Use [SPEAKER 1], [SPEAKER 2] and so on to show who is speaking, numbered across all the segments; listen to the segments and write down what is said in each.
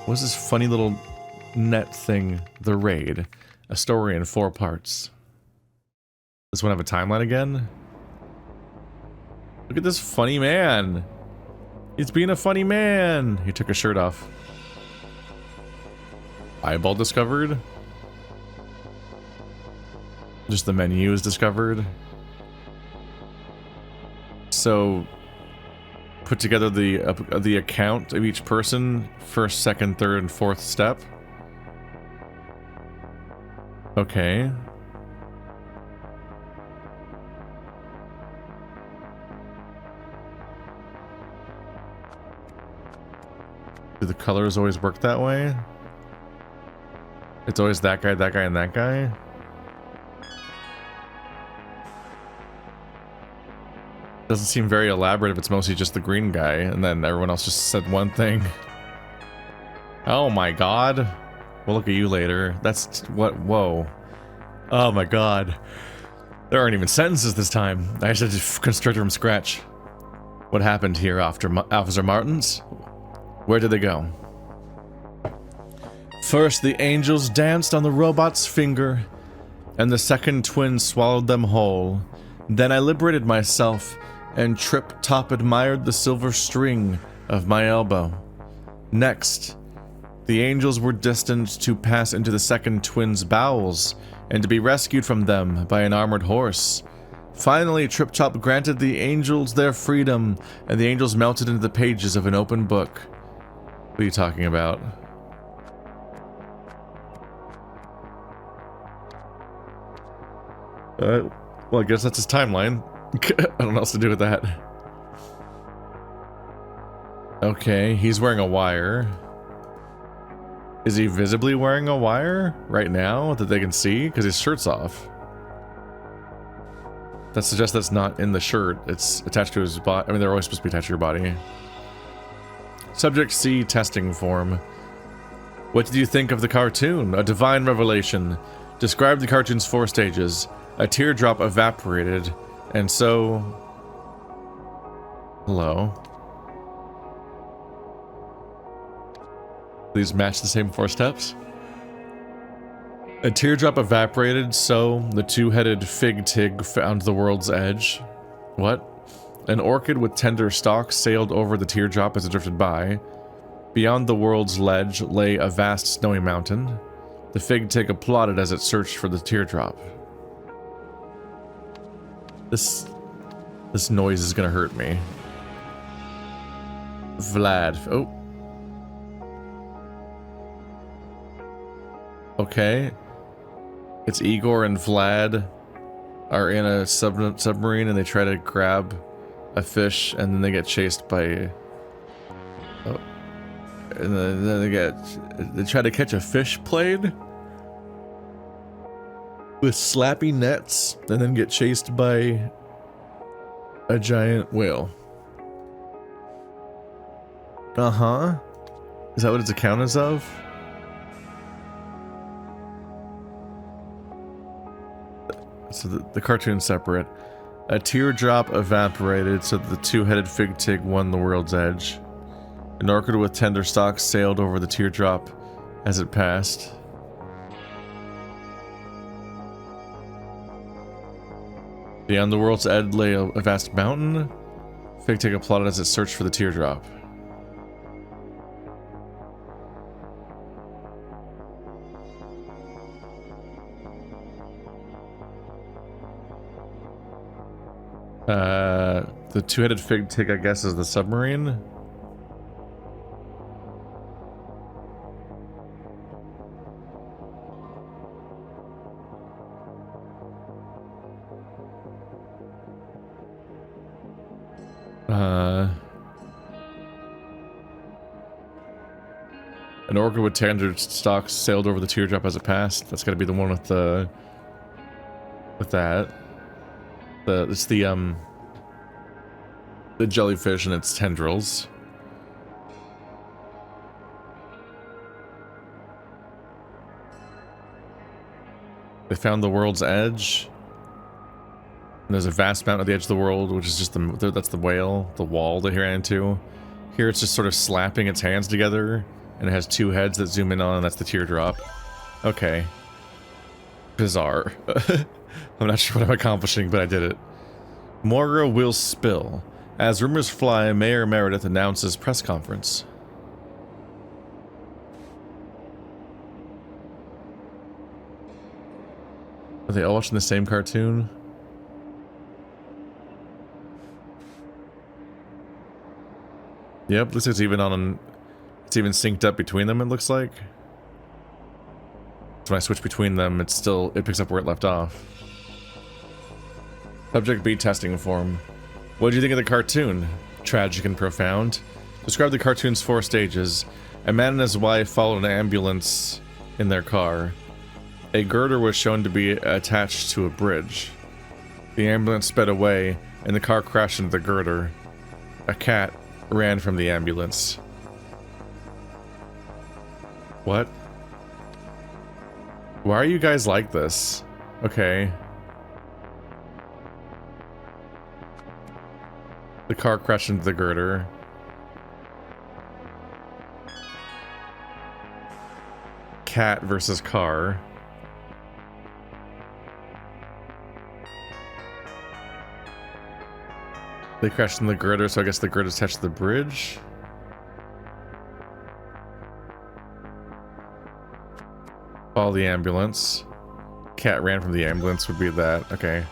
[SPEAKER 1] What's this funny little net thing? The Raid. A story in 4 parts. This one have a timeline again? Look at this funny man. He's being a funny man. He took his shirt off. Eyeball discovered. Just the menu is discovered. So, put together the account of each person, first, second, third, and fourth step. Okay. Do the colors always work that way? It's always that guy, and that guy? Doesn't seem very elaborate if it's mostly just the green guy, and then everyone else just said one thing. Oh my god. We'll look at you later. That's what? Whoa. Oh my god. There aren't even sentences this time. I just had to construct it from scratch. What happened here after Officer Martins? Where did they go? First, the angels danced on the robot's finger, and the second twin swallowed them whole. Then I liberated myself, and Trip Top admired the silver string of my elbow. Next, the angels were destined to pass into the second twin's bowels, and to be rescued from them by an armored horse. Finally, Trip Top granted the angels their freedom, and the angels melted into the pages of an open book. What are you talking about? Well, I guess that's his timeline. I don't know what else to do with that. Okay, he's wearing a wire. Is he visibly wearing a wire right now that they can see? Because his shirt's off. That suggests that's not in the shirt. It's attached to his body. I mean, they're always supposed to be attached to your body. Subject C testing form. What did you think of the cartoon? A divine revelation. Describe the cartoon's 4 stages. A teardrop evaporated, and so... Hello. These match the same 4 steps? A teardrop evaporated, so the 2-headed fig tig found the world's edge. What? An orchid with tender stalks sailed over the teardrop as it drifted by. Beyond the world's ledge lay a vast snowy mountain. The fig tig applauded as it searched for the teardrop. This noise is gonna hurt me. Vlad. Oh. Okay. It's Igor and Vlad are in a submarine and they try to grab a fish and then they get chased by... Oh. And then they try to catch a fish blade with slappy nets and then get chased by a giant whale. Uh-huh. Is that what its account is of? So the cartoon's separate. A teardrop evaporated so that the 2-headed fig tig won the world's edge. An orchid with tender stalks sailed over the teardrop as it passed. Beyond the world's edge lay a vast mountain. Fig tig applauded as it searched for the teardrop. The 2-headed fig tig, I guess, is the submarine. An orchid with tender stalks sailed over the teardrop as it passed. That's gotta be the one with the... with that. It's the jellyfish and its tendrils. They found the world's edge. And there's a vast mountain at the edge of the world, which is just that's the whale, the wall that he ran into. Here it's just sort of slapping its hands together and it has two heads that zoom in on, and that's the teardrop. Okay. Bizarre. I'm not sure what I'm accomplishing, but I did it. Marrow will spill. As rumors fly, Mayor Meredith announces press conference. Are they all watching the same cartoon? Yep, looks like it's even on. It's even synced up between them, it looks like. So when I switch between them, it picks up where it left off. Subject B testing form. What did you think of the cartoon? Tragic and profound. Describe the cartoon's 4 stages. A man and his wife followed an ambulance in their car. A girder was shown to be attached to a bridge. The ambulance sped away, and the car crashed into the girder. A cat ran from the ambulance. What? Why are you guys like this? Okay. The car crashed into the girder. Cat versus car. They crashed in the girder, so I guess the girder's attached to the bridge. Follow the ambulance. Cat ran from the ambulance would be that. Okay.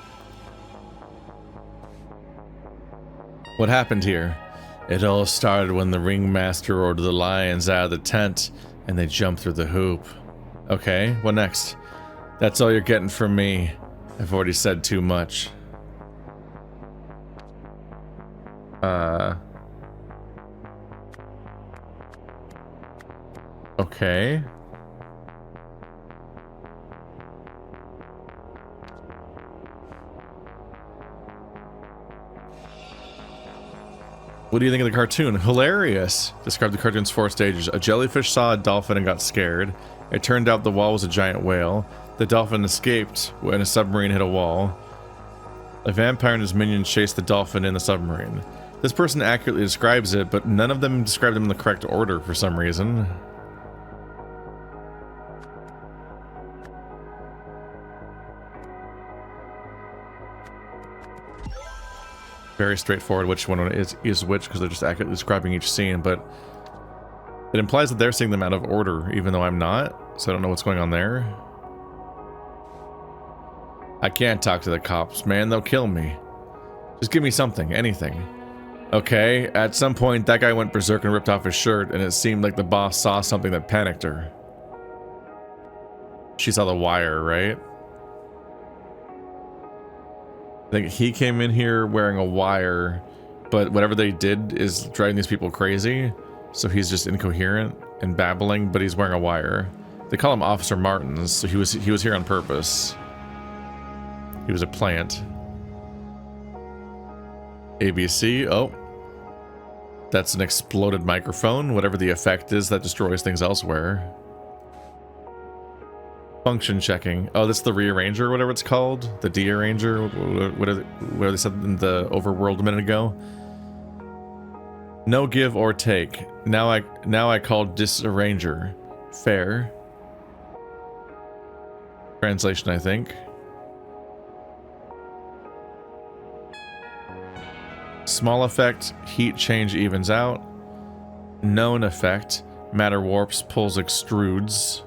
[SPEAKER 1] What happened here? It all started when the ringmaster ordered the lions out of the tent and they jumped through the hoop. Okay, what next? That's all you're getting from me. I've already said too much. Okay. What do you think of the cartoon? Hilarious! Describe the cartoon's 4 stages. A jellyfish saw a dolphin and got scared. It turned out the wall was a giant whale. The dolphin escaped when a submarine hit a wall. A vampire and his minions chased the dolphin in the submarine. This person accurately describes it, but none of them describe them in the correct order for some reason. Very straightforward which one is which, because they're just accurately describing each scene, but it implies that they're seeing them out of order, even though I'm not, so I don't know what's going on there. I can't talk to the cops, man, they'll kill me. Just give me something, anything. Okay, at some point that guy went berserk and ripped off his shirt, and it seemed like the boss saw something that panicked her. She saw the wire, right? I think he came in here wearing a wire, but whatever they did is driving these people crazy, so he's just incoherent and babbling, but he's wearing a wire. They call him Officer Martins, so he was here on purpose. He was a plant. ABC, oh. That's an exploded microphone, whatever the effect is that destroys things elsewhere. Function checking. Oh, that's the rearranger, or whatever it's called. The de-arranger. What they said in the overworld a minute ago. No give or take. Now I call disarranger. Fair. Translation, I think. Small effect. Heat change evens out. Known effect. Matter warps, pulls, extrudes.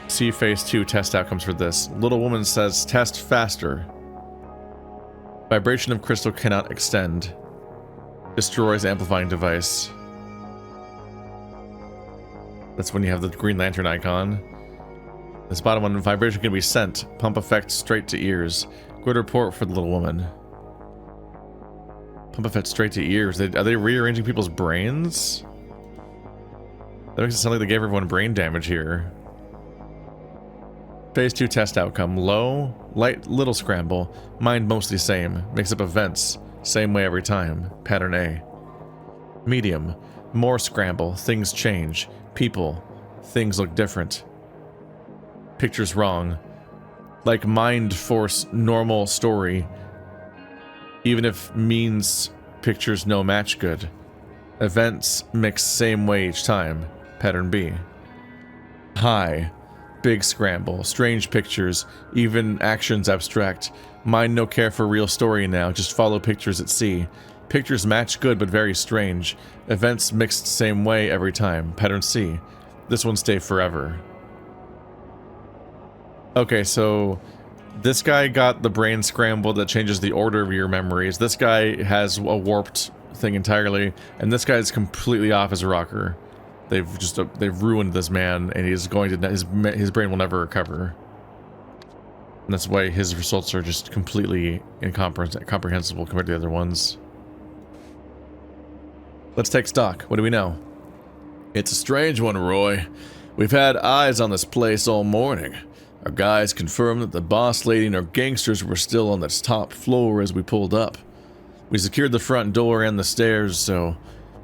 [SPEAKER 1] See phase 2 test outcomes for this. Little woman says test faster. Vibration of crystal cannot extend. Destroys amplifying device. That's when you have the Green Lantern icon. This bottom one, vibration can be sent. Pump effect straight to ears. Good report for the little woman. Pump effect straight to ears. Are they rearranging people's brains? That makes it sound like they gave everyone brain damage here. Phase 2 test outcome. Low, light, little scramble. Mind mostly same. Mix up events. Same way every time. Pattern A. Medium. More scramble. Things change. People. Things look different. Pictures wrong. Like mind force normal story. Even if means pictures no match good. Events mix same way each time. Pattern B. High. Big scramble. Strange pictures. Even actions abstract. Mind no care for real story now. Just follow pictures at sea. Pictures match good but very strange. Events mixed same way every time. Pattern C. This one stay forever. Okay, so this guy got the brain scramble that changes the order of your memories. This guy has a warped thing entirely, and this guy is completely off as a rocker. They've ruined this man, and he's going to his brain will never recover. And that's why his results are just completely incomprehensible compared to the other ones. Let's take stock. What do we know? It's a strange one, Roy. We've had eyes on this place all morning. Our guys confirmed that the boss lady and our gangsters were still on the top floor as we pulled up. We secured the front door and the stairs, so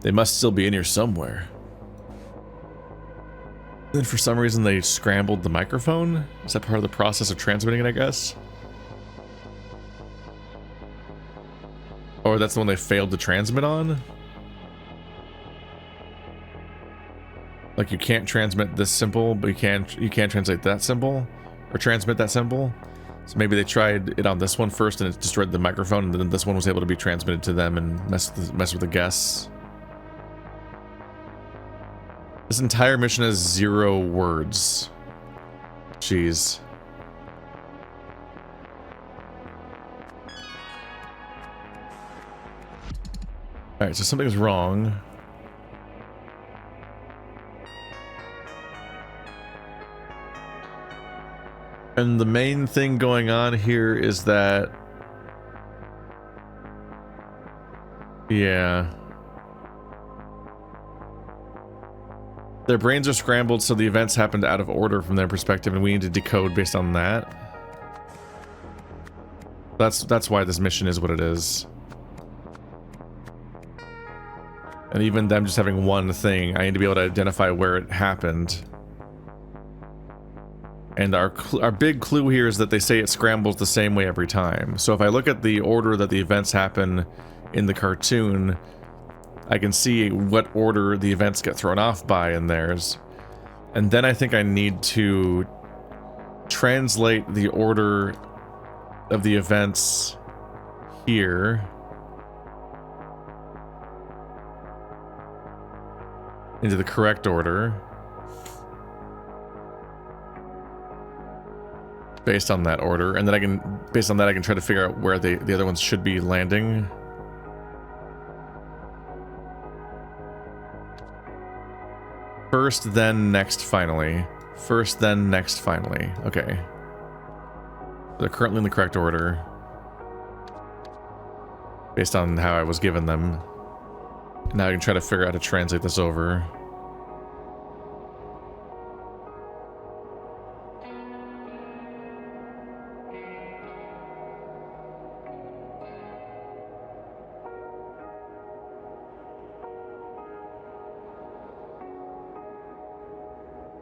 [SPEAKER 1] they must still be in here somewhere. Then for some reason they scrambled the microphone? Is that part of the process of transmitting it, I guess? Or that's the one they failed to transmit on? Like you can't transmit this symbol, but you can translate that symbol? Or transmit that symbol? So maybe they tried it on this one first and it destroyed the microphone, and then this one was able to be transmitted to them and mess with the guests. This entire mission has 0 words. Jeez. Alright, so something's wrong. And the main thing going on here is that... yeah. Their brains are scrambled, so the events happened out of order from their perspective, and we need to decode based on that. That's why this mission is what it is. And even them just having one thing, I need to be able to identify where it happened. And our big clue here is that they say it scrambles the same way every time. So if I look at the order that the events happen in the cartoon, I can see what order the events get thrown off by in theirs. And then I think I need to translate the order of the events here into the correct order. Based on that order. And then based on that, I can try to figure out where the other ones should be landing. First, then next, finally. First, then next, finally. Okay. They're currently in the correct order. Based on how I was given them. Now I can try to figure out how to translate this over.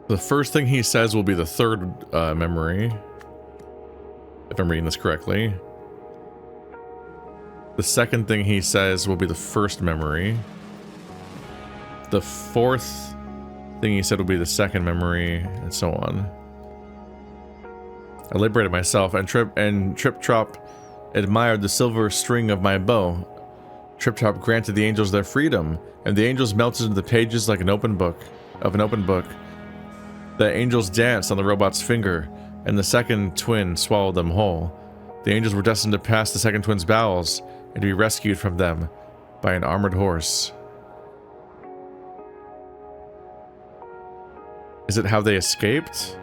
[SPEAKER 1] The first thing he says will be the third memory, if I'm reading this correctly. The second thing he says will be the first memory. The fourth thing he said will be the second memory, and so on. I liberated myself, and Trip Trop admired the silver string of my bow. Trip Trop granted the angels their freedom, and the angels melted into the pages like an open book. The angels danced on the robot's finger, and the second twin swallowed them whole. The angels were destined to pass the second twin's bowels and to be rescued from them by an armored horse. Is it how they escaped?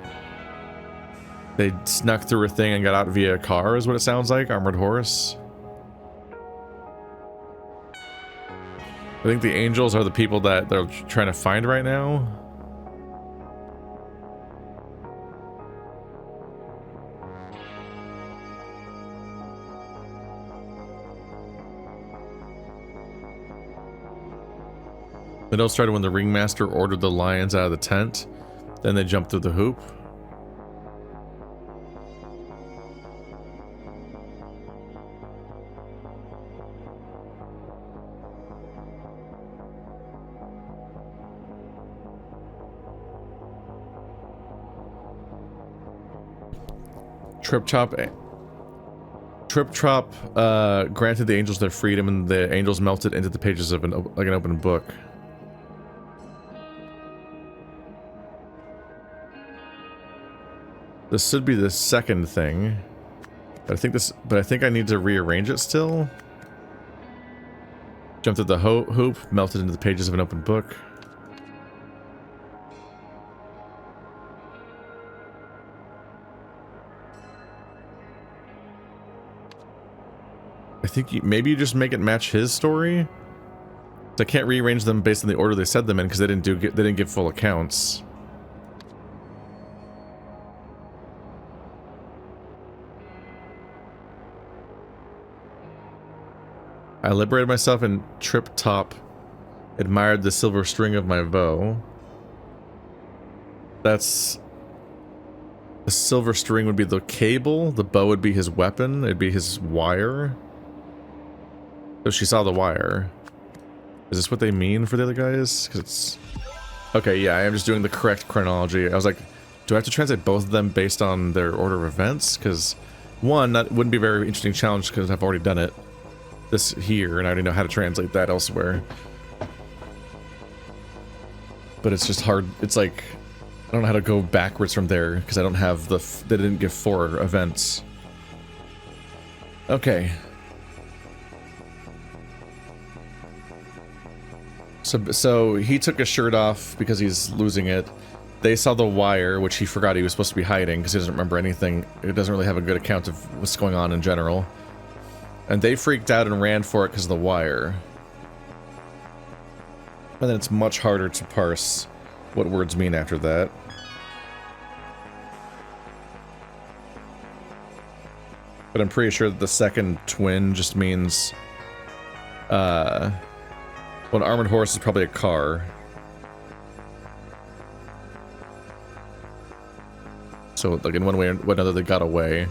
[SPEAKER 1] They snuck through a thing and got out via a car, is what it sounds like? Armored horse? I think the angels are the people that they're trying to find right now. The note started when the ringmaster ordered the lions out of the tent. Then they jumped through the hoop. Trip Chop granted the angels their freedom, and the angels melted into the pages of an open book. This should be the second thing, but I think I need to rearrange it still. Jumped through the hoop, melted into the pages of an open book. I think maybe you just make it match his story. So I can't rearrange them based on the order they said them in because they didn't give full accounts. I liberated myself and Trip Top admired the silver string of my bow. That's... The silver string would be the cable, the bow would be his weapon, it'd be his wire. So she saw the wire. Is this what they mean for the other guys? Because it's... Okay, yeah, I am just doing the correct chronology. I was like, do I have to translate both of them based on their order of events? Because, one, that wouldn't be a very interesting challenge because I've already done it. This here, and I already know how to translate that elsewhere. But it's just hard. It's like, I don't know how to go backwards from there because I don't have the... They didn't give 4 events. Okay. So he took his shirt off because he's losing it. They saw the wire, which he forgot he was supposed to be hiding because he doesn't remember anything. It doesn't really have a good account of what's going on in general. And they freaked out and ran for it because of the wire. And then it's much harder to parse what words mean after that. But I'm pretty sure that the second twin just means... Well, an armored horse is probably a car. So, like, in one way or another, they got away.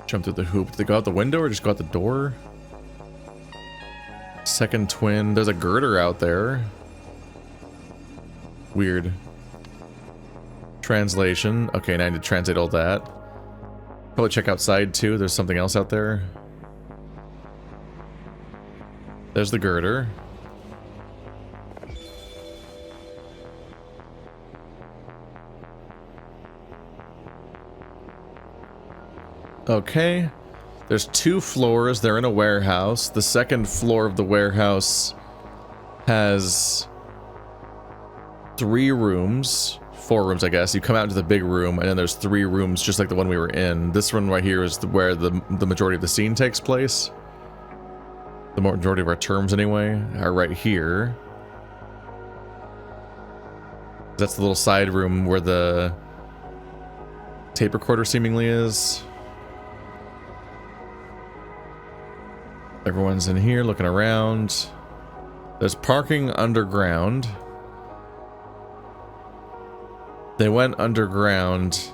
[SPEAKER 1] Jump through the hoop. Did they go out the window or just go out the door? Second twin. There's a girder out there. Weird. Translation. Okay, now I need to translate all that. Probably check outside, too. There's something else out there. There's the girder. Okay. There's 2 floors. They're in a warehouse. The second floor of the warehouse has 3 rooms. 4 rooms, I guess. You come out into the big room, and then there's 3 rooms just like the one we were in. This one right here is where the majority of the scene takes place. The majority of our terms, anyway, are right here. That's the little side room where the tape recorder seemingly is. Everyone's in here looking around. There's parking underground. They went underground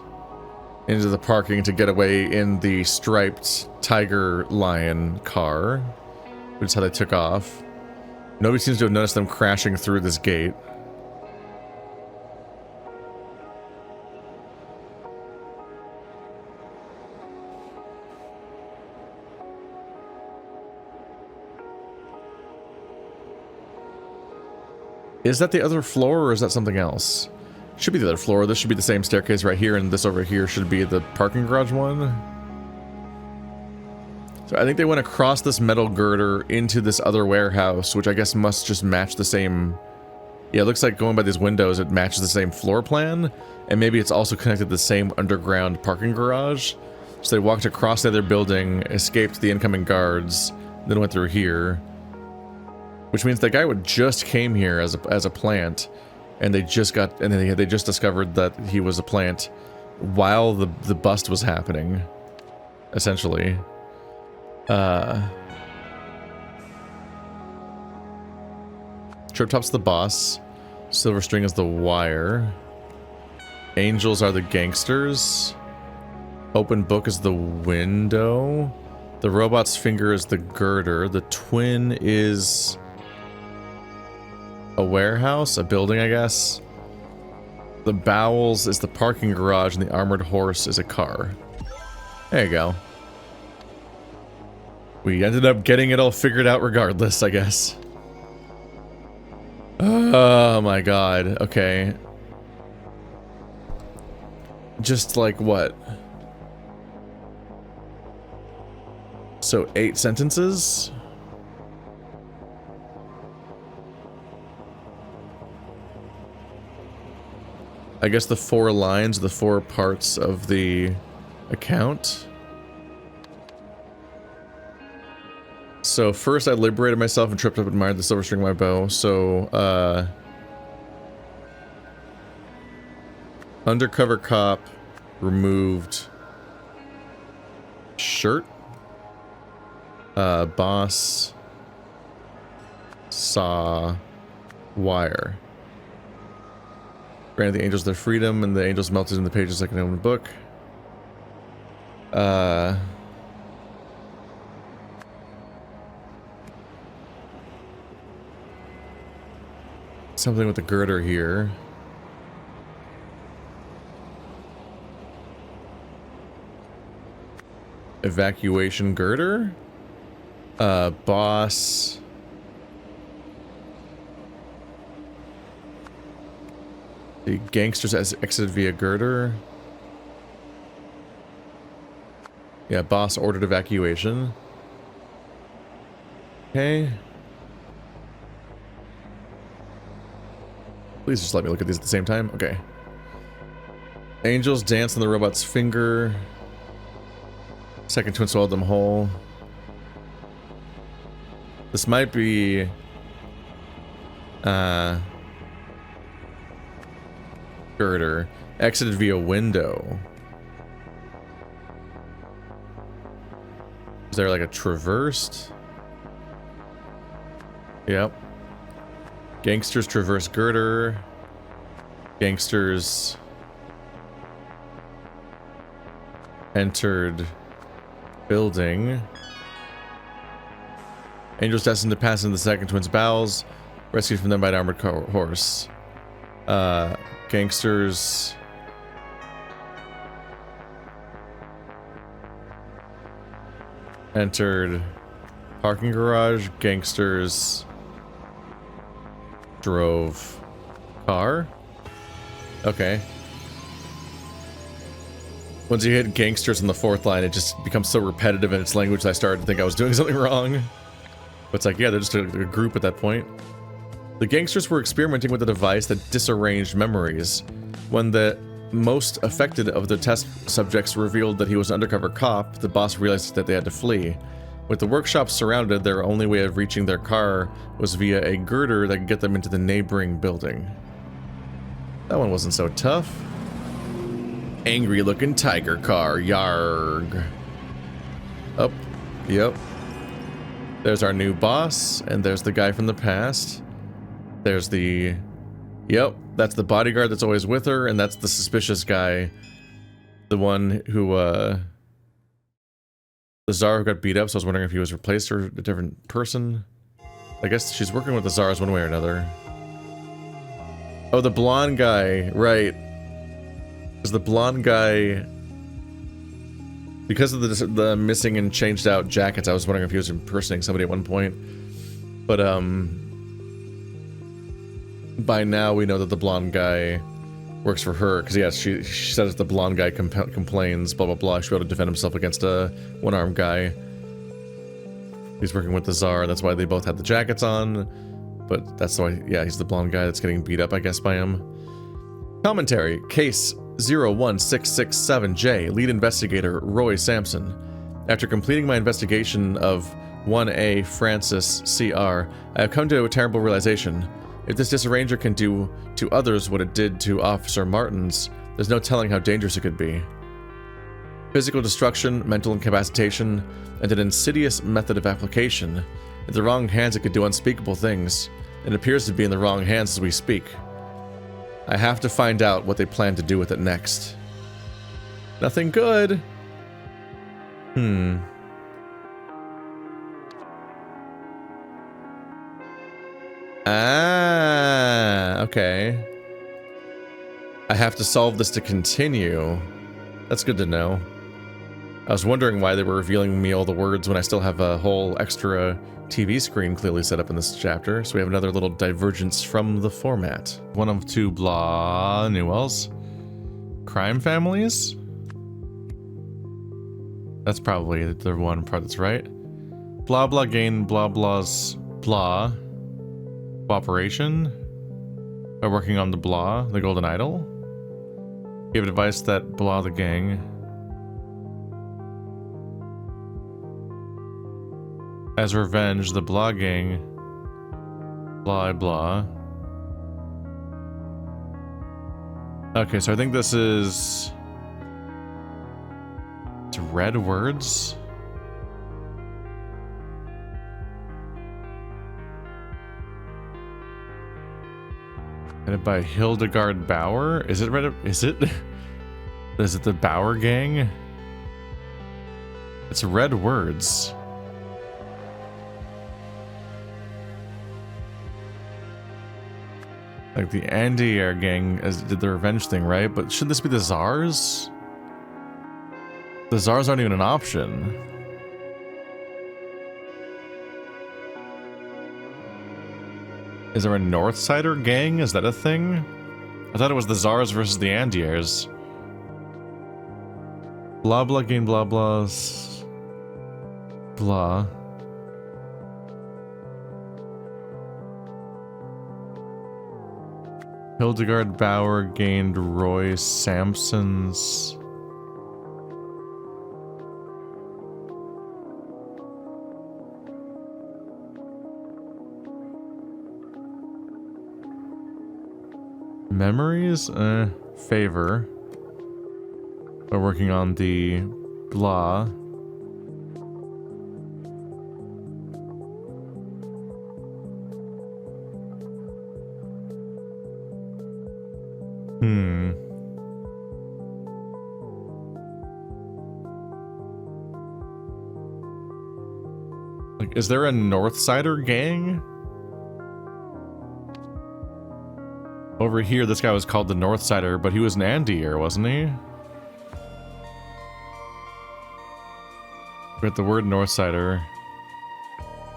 [SPEAKER 1] into the parking to get away in the striped tiger lion car. Which is how they took off. Nobody seems to have noticed them crashing through this gate. Is that the other floor, or is that something else? Should be the other floor. This should be the same staircase right here, and this over here should be the parking garage one. So I think they went across this metal girder into this other warehouse, which I guess must just match the same... Yeah, it looks like going by these windows, it matches the same floor plan, and maybe it's also connected to the same underground parking garage. So they walked across the other building, escaped the incoming guards, then went through here. Which means that guy would just came here as a plant, and they just got... And then they just discovered that he was a plant while the bust was happening, essentially. Trip Top's the boss. Silver String is the wire. Angels are the gangsters. Open book is the window. The robot's finger is the girder. The twin is a warehouse, a building, I guess. The bowels is the parking garage, and the armored horse is a car. There you go. We ended up getting it all figured out regardless, I guess. Oh my god. Okay. Just like what? So 8 sentences? I guess the 4 lines, the 4 parts of the account. So first I liberated myself and tripped up and admired the silver string of my bow. So, undercover cop removed shirt. Boss saw wire. Granted the angels their freedom, and the angels melted in the pages like an open book. Something with the girder here. Evacuation girder? Boss. The gangsters has exited via girder. Yeah, boss ordered evacuation. Okay. Please just let me look at these at the same time. Okay. Angels dance on the robot's finger. Second twin swallowed them whole. This might be girder. Exited via window. Is there like a traversed? Yep. Gangsters traverse girder. Gangsters entered building. Angels destined to pass into the second twin's bowels. Rescued from them by an armored horse. Gangsters entered parking garage. Gangsters drove car. Okay. Once you hit gangsters in the 4th line, it just becomes so repetitive in its language that I started to think I was doing something wrong. But it's like, yeah, they're just a group at that point. The gangsters were experimenting with a device that disarranged memories. When the most affected of the test subjects revealed that he was an undercover cop, the boss realized that they had to flee. With the workshop surrounded, their only way of reaching their car was via a girder that could get them into the neighboring building. That one wasn't so tough. Angry looking tiger car, yarg. Up, yep. There's our new boss, and there's the guy from the past. There's the... Yep, that's the bodyguard that's always with her, and that's the suspicious guy. The one who, the Czar who got beat up, so I was wondering if he was replaced or a different person. I guess she's working with the Czars one way or another. Oh, the blonde guy, right. Because the blonde guy... Because of the missing and changed out jackets, I was wondering if he was impersonating somebody at one point. But, by now we know that the blonde guy works for her. Because, yeah, she says the blonde guy complains, blah, blah, blah. She'll be able to defend himself against a one-armed guy. He's working with the Tsar, that's why they both had the jackets on. But that's why, yeah, he's the blonde guy that's getting beat up, I guess, by him. Commentary. Case 01667J. Lead investigator, Roy Samson. After completing my investigation of 1A Francis CR, I have come to a terrible realization. If this disarranger can do to others what it did to Officer Martins, there's no telling how dangerous it could be. Physical destruction, mental incapacitation, and an insidious method of application. In the wrong hands, it could do unspeakable things. It appears to be in the wrong hands as we speak. I have to find out what they plan to do with it next. Nothing good. Ah, okay. I have to solve this to continue. That's good to know. I was wondering why they were revealing me all the words when I still have a whole extra TV screen clearly set up in this chapter, so we have another little divergence from the format. One of two blah Newells. Crime families? That's probably the one part that's right. Blah blah gain blah blah's blah. Cooperation? By working on the blah, the golden idol? Gave advice that blah the gang. As revenge, the blah gang. Blah blah. Okay, so I think this is... It's red words? Headed by Hildegard Bauer? Is it red? Is it? Is it the Bauer gang? It's red words. Like the Andier gang did the revenge thing, right? But should this be the Tsars? The Tsars aren't even an option. Is there a Northsider gang? Is that a thing? I thought it was the Tsars versus the Andiers. Blah blah gain blah blahs. Blah. Hildegard Bauer gained Roy Samson's... Memories? Favor. We're working on the blah. Like, is there a Northsider gang? Over here, this guy was called the Northsider, but he was an Andier, wasn't he? With the word Northsider.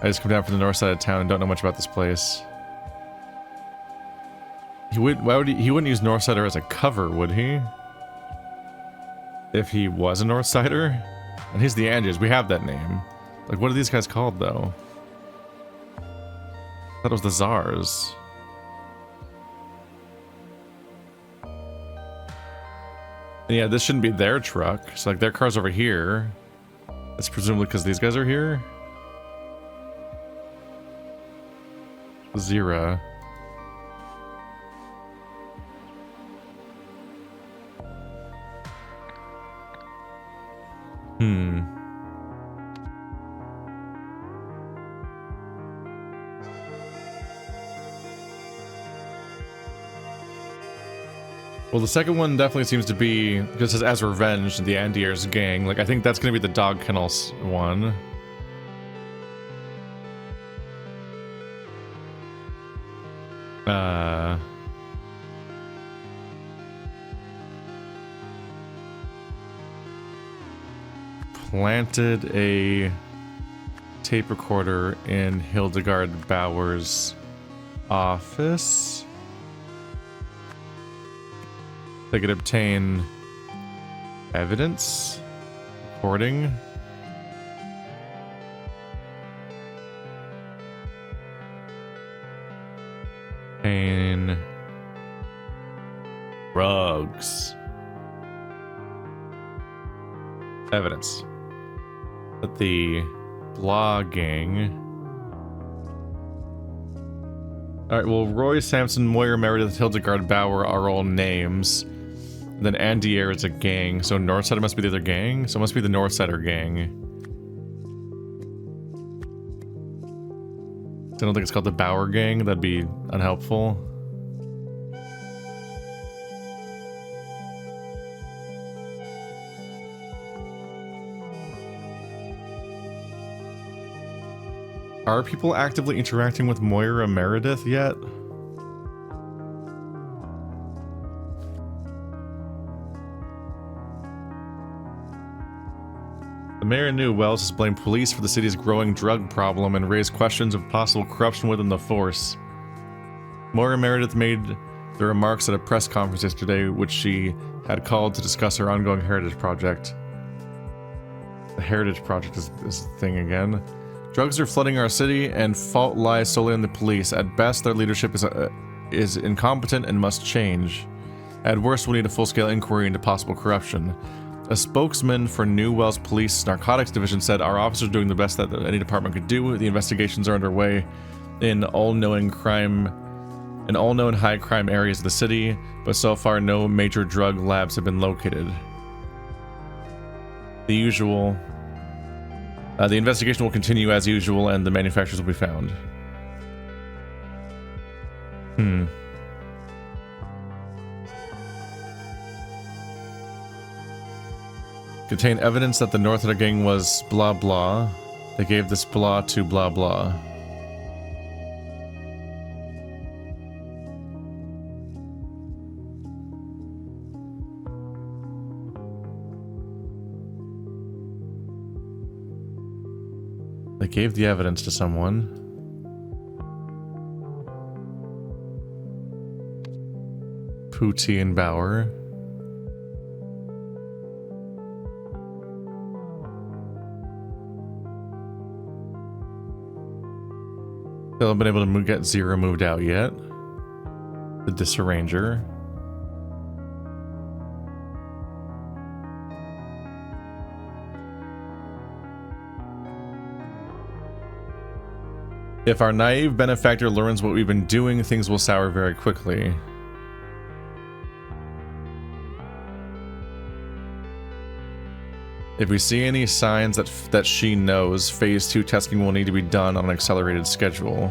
[SPEAKER 1] I just come down from the north side of town and don't know much about this place. He wouldn't use Northsider as a cover, would he? If he was a Northsider? And he's the Andiers, we have that name. Like, what are these guys called, though? I thought it was the Tsars. And yeah, this shouldn't be their truck. So, like, their car's over here. That's presumably because these guys are here. Zira. Well, the second one definitely seems to be, just as revenge, the Andier's gang. Like, I think that's going to be the dog kennels one. Planted a tape recorder in Hildegard Bauer's office. They could obtain evidence, recording. Obtain drugs. Evidence. But the blogging. Alright, well, Roy Samson, Moira, Meredith, Hildegard Bauer are all names. And then Andier is a gang, so Northsider must be the other gang? So it must be the Northsider gang. I don't think it's called the Bauer gang, that'd be unhelpful. Are people actively interacting with Moira Meredith yet? The mayor knew Wells has blamed police for the city's growing drug problem and raised questions of possible corruption within the force. Moira Meredith made the remarks at a press conference yesterday, which she had called to discuss her ongoing heritage project. The heritage project is the thing again. Drugs are flooding our city, and fault lies solely on the police. At best, their leadership is incompetent and must change. At worst, we need a full-scale inquiry into possible corruption. A spokesman for New Wells Police Narcotics Division said, "Our officers are doing the best that any department could do. The investigations are underway in all known high crime areas of the city, but so far no major drug labs have been located." The usual. The investigation will continue as usual, and the manufacturers will be found. Contain evidence that the North Gang was blah blah. They gave this blah to blah blah. They gave the evidence to someone. Pooty and Bauer. Still haven't been able to get Zero moved out yet. The Disarranger. If our naive benefactor learns what we've been doing, things will sour very quickly. If we see any signs that she knows, Phase 2 testing will need to be done on an accelerated schedule.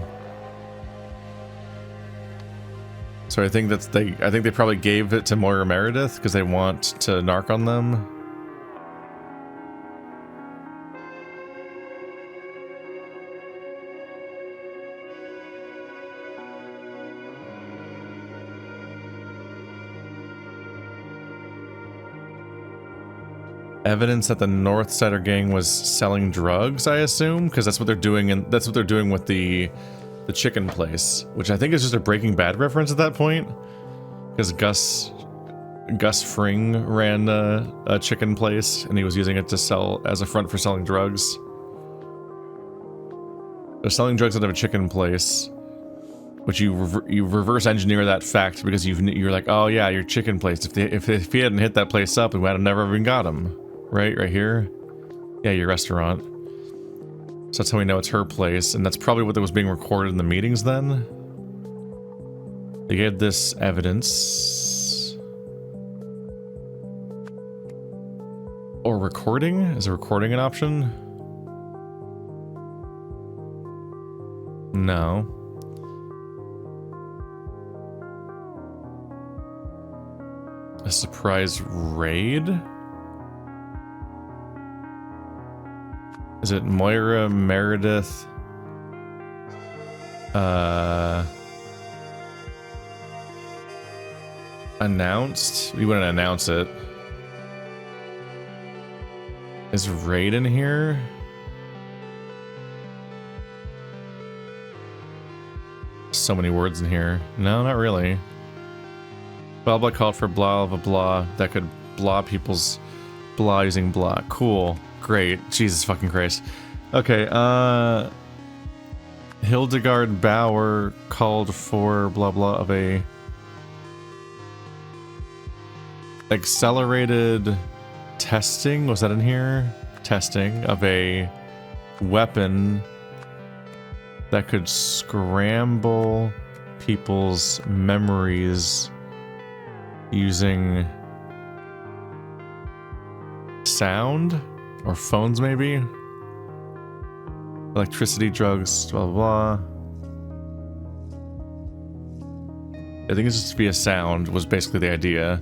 [SPEAKER 1] So I think they probably gave it to Moira Meredith because they want to narc on them. Evidence that the Northsider gang was selling drugs, I assume, because that's what they're doing, and that's what they're doing with the chicken place, which I think is just a Breaking Bad reference at that point, because Gus Fring ran a chicken place, and he was using it to sell as a front for selling drugs. They're selling drugs out of a chicken place, which you reverse engineer that fact because you're like, oh yeah, your chicken place. If he hadn't hit that place up, we would have never even got him. Right here? Yeah, your restaurant. So that's how we know it's her place, and that's probably what was being recorded in the meetings then. They gave this evidence. Or recording? Is a recording an option? No. A surprise raid? Is it Moira Meredith? Announced? We wouldn't announce it. Is raid in here? So many words in here. No, not really. Blah blah called for blah blah blah that could blah people's blah using blah. Cool. Great. Jesus fucking Christ. Okay, Hildegard Bauer called for blah blah of a accelerated testing. Was that in here? Testing of a weapon that could scramble people's memories using sound? Or phones, maybe? Electricity, drugs, blah, blah, blah. I think it's just via sound was basically the idea.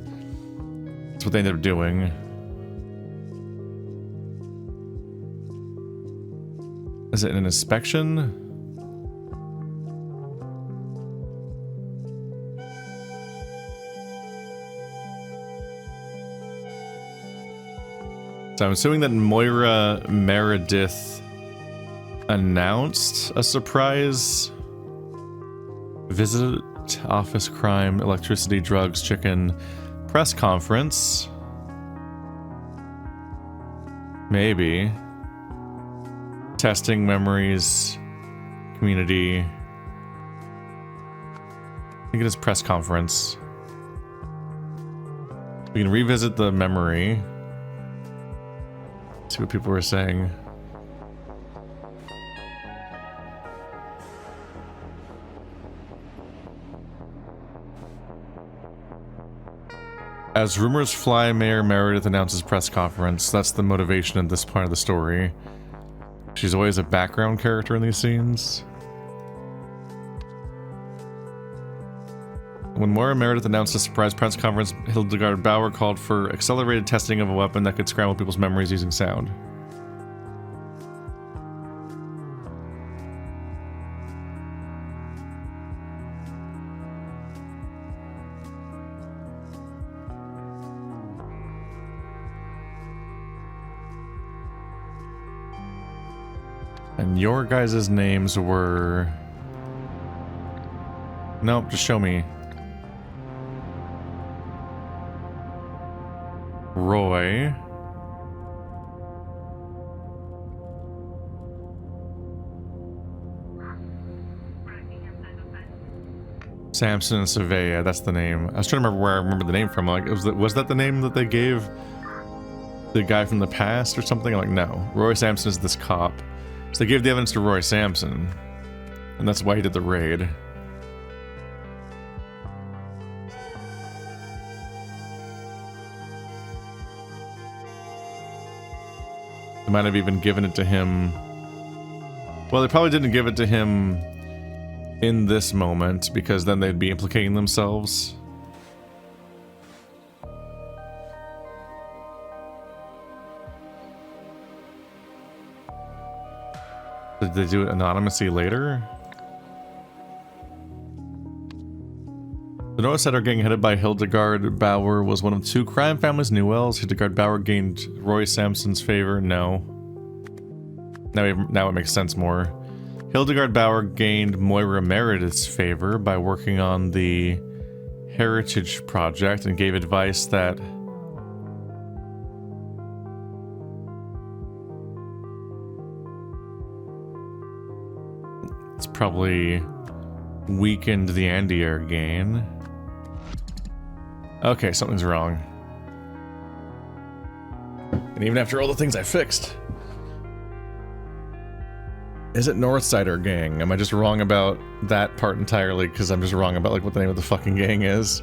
[SPEAKER 1] That's what they ended up doing. Is it an inspection? I'm assuming that Moira Meredith announced a surprise visit, office crime, electricity, drugs, chicken, press conference. Maybe. Testing memories, community. I think it is press conference. We can revisit the memory. See what people were saying. As rumors fly, Mayor Meredith announces press conference. That's the motivation in this part of the story. She's always a background character in these scenes. When Moira Meredith announced a surprise press conference, Hildegard Bauer called for accelerated testing of a weapon that could scramble people's memories using sound. And your guys' names were... Nope, just show me. Roy. Samson and Savea, that's the name. I was trying to remember where I remember the name from. Like, was that the name that they gave the guy from the past or something? I'm like, no. Roy Samson is this cop. So they gave the evidence to Roy Samson. And that's why he did the raid. They might have even given it to him. Well, they probably didn't give it to him in this moment, because then they'd be implicating themselves. Did they do it anonymously later? The Northsider gang headed by Hildegard Bauer was one of two crime families in New Wells. Hildegard Bauer gained Roy Samson's favor. No. Now it makes sense more. Hildegard Bauer gained Moira Meredith's favor by working on the Heritage Project and gave advice that it's probably weakened the Andier gain. Okay, something's wrong. And even after all the things I fixed. Is it Northsider gang? Am I just wrong about that part entirely? Because I'm just wrong about like what the name of the fucking gang is.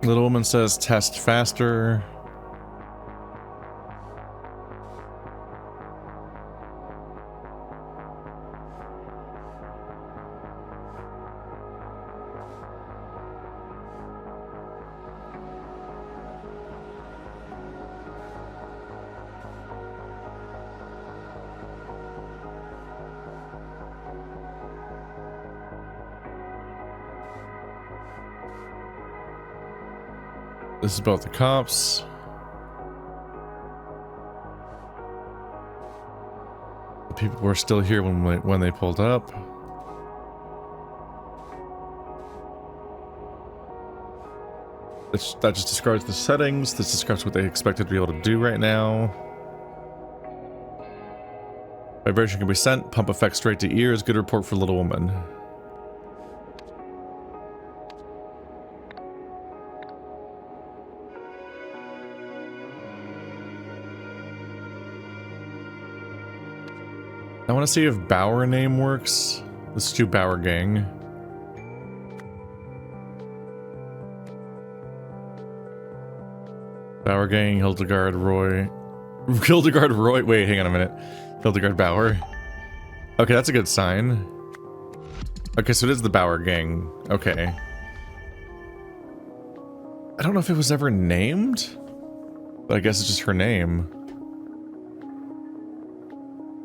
[SPEAKER 1] Little woman says test faster. This is both the cops. The people were still here when they pulled up. That just describes the settings. This describes what they expected to be able to do right now. Vibration can be sent. Pump effect straight to ears. Good report for little woman. I want to see if Bauer name works. Let's do Bauer gang. Bauer gang, Hildegard, Roy. Hildegard, Roy. Wait, hang on a minute. Hildegard Bauer. Okay, that's a good sign. Okay, so it is the Bauer gang. Okay. I don't know if it was ever named, but I guess it's just her name.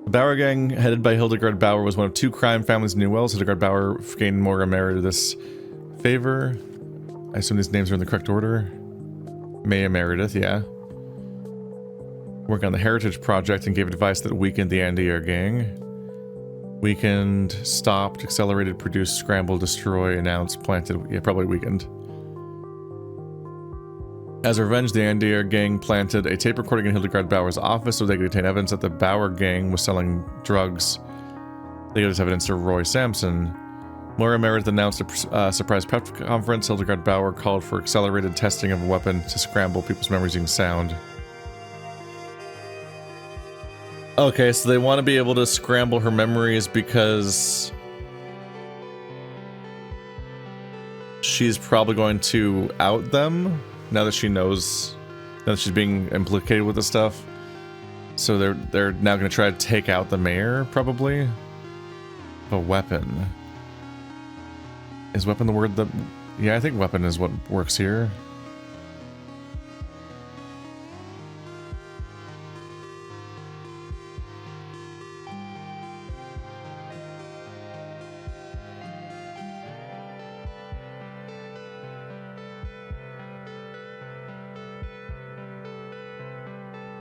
[SPEAKER 1] The Bauer gang, headed by Hildegard Bauer, was one of 2 crime families in New Wales. Hildegard Bauer gained more emeritus favor. I assume these names are in the correct order. May Meredith, yeah. Working on the Heritage Project and gave advice that weakened the Andier gang. Weakened, stopped, accelerated, produced, scrambled, destroy, announced, planted. Yeah, probably weakened. As revenge, the Andier gang planted a tape recording in Hildegard Bauer's office so they could obtain evidence that the Bauer gang was selling drugs. They gave this evidence to Roy Samson. Moira Meredith announced a surprise press conference. Hildegard Bauer called for accelerated testing of a weapon to scramble people's memories using sound. Okay, so they want to be able to scramble her memories because she's probably going to out them now that she knows, now that she's being implicated with this stuff. So they're now going to try to take out the mayor, probably. A weapon. Is weapon the word that... Yeah, I think weapon is what works here.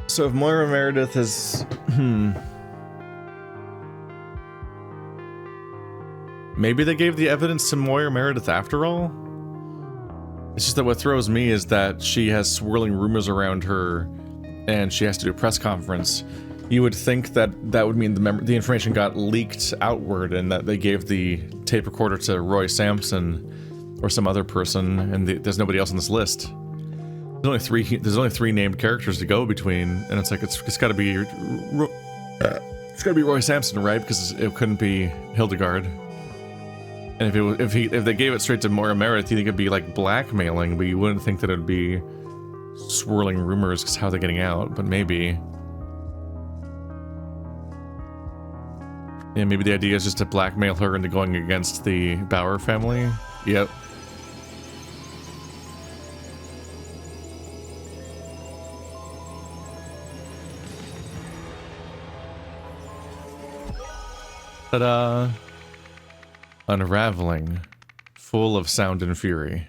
[SPEAKER 1] So if Moira Meredith is... Maybe they gave the evidence to Moira Meredith after all? It's just that what throws me is that she has swirling rumors around her and she has to do a press conference. You would think that that would mean the information got leaked outward and that they gave the tape recorder to Roy Samson or some other person, and there's nobody else on this list. There's only three named characters to go between, and it's like it's got to be Roy Samson, right? Because it couldn't be Hildegard. And if they gave it straight to Moira Meredith, you think it'd be like blackmailing, but you wouldn't think that it'd be swirling rumors because how they're getting out. But maybe, yeah, maybe the idea is just to blackmail her into going against the Bauer family. Yep. Ta-da! Unraveling, full of sound and fury.